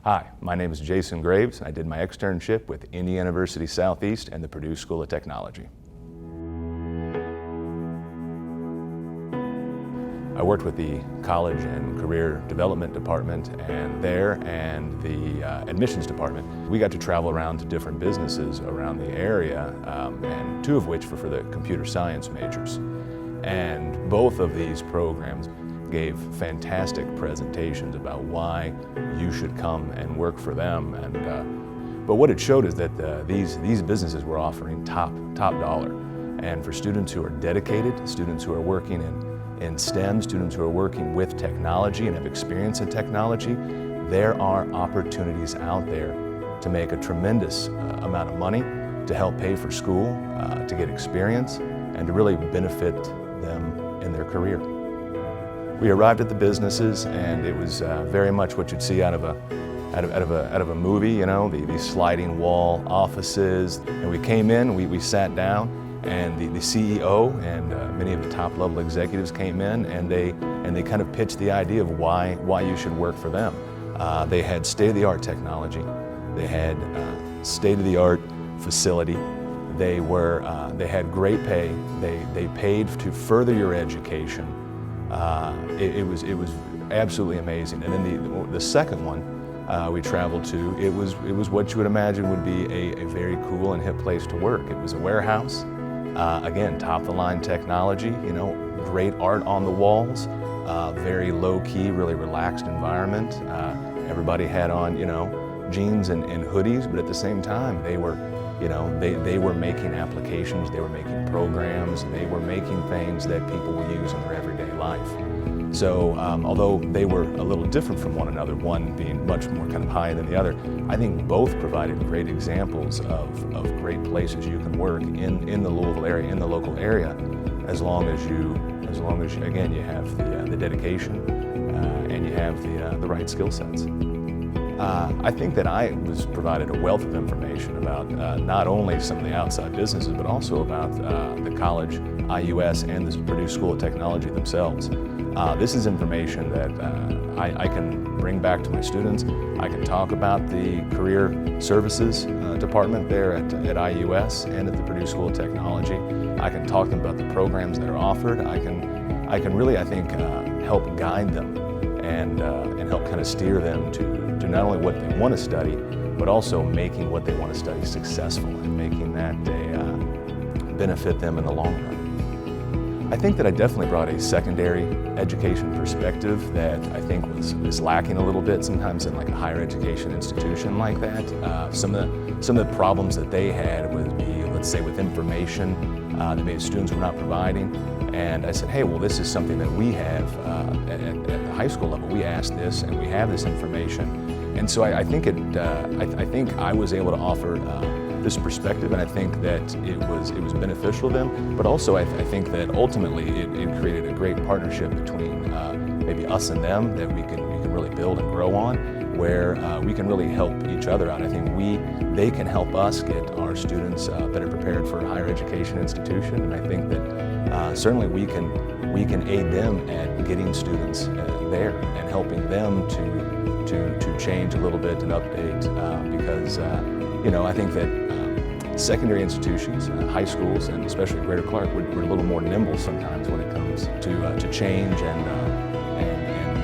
Hi, my name is Jason Graves. I did my externship with Indiana University Southeast and the Purdue School of Technology. I worked with the College and Career Development Department and the Admissions Department. We got to travel around to different businesses around the area, and two of which were for the computer science majors. And both of these programs gave fantastic presentations about why you should come and work for them. But what it showed is that these businesses were offering top dollar. And for students who are dedicated, students who are working in STEM, students who are working with technology and have experience in technology, there are opportunities out there to make a tremendous amount of money, to help pay for school, to get experience, and to really benefit them in their career. We arrived at the businesses, and it was very much what you'd see out of a movie, you know, these sliding wall offices. And we came in, we sat down, and the CEO and many of the top level executives came in, and they kind of pitched the idea of why you should work for them. They had state-of-the-art technology. They had state-of-the-art facility. They had great pay. They paid to further your education. It was absolutely amazing. And then the second one we traveled to, it was what you would imagine would be a very cool and hip place to work. It was a warehouse. Again, top-of-the-line technology, you know, great art on the walls, very low-key, really relaxed environment. Everybody had on, you know, jeans and hoodies, but at the same time, they were making applications, they were making programs, they were making things that people will use in their everyday life. So although they were a little different from one another, one being much more kind of high than the other, I think both provided great examples of great places you can work in the Louisville area, in the local area, as long as you again, you have the dedication and you have the right skill sets. I think that I was provided a wealth of information about not only some of the outside businesses, but also about the college, IUS, and the Purdue School of Technology themselves. This is information that I can bring back to my students. I can talk about the Career Services Department there at IUS and at the Purdue School of Technology. I can talk to them about the programs that are offered. I can really, I think, help guide them and help kind of steer them to not only what they want to study, but also making what they want to study successful and making that benefit them in the long run. I think that I definitely brought a secondary education perspective that I think was lacking a little bit sometimes in like a higher education institution like that. Some of the problems that they had would be, let's say, with information that maybe students were not providing. And I said, hey, well, this is something that we have at the high school level. We asked this, and we have this information. And so I think I was able to offer this perspective, and I think that it was beneficial to them. But also, I think that ultimately it created a great partnership between maybe us and them that we can really build and grow on, where we can really help each other out. I think they can help us get our students better prepared for a higher education institution, and I think that certainly we can aid them at getting students there and helping them to change a little bit and update because you know, I think that secondary institutions, high schools, and especially Greater Clark, we're a little more nimble sometimes when it comes to change and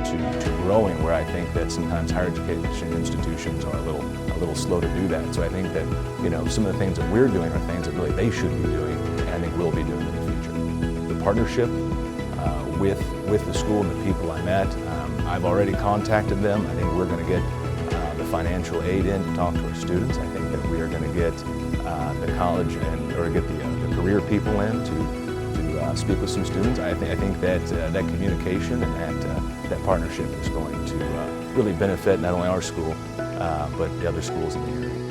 to growing, where I think that sometimes higher education institutions are a little slow to do that. So I think that, you know, some of the things that we're doing are things that really they should be doing, and I think we'll be doing in the future. The partnership with the school and the people I met, I've already contacted them. I think we're going to get the financial aid in to talk to our students. I think that we are going to get the college or get the career people in to speak with some students. I think that that communication and that partnership is going to really benefit not only our school, but the other schools in the area.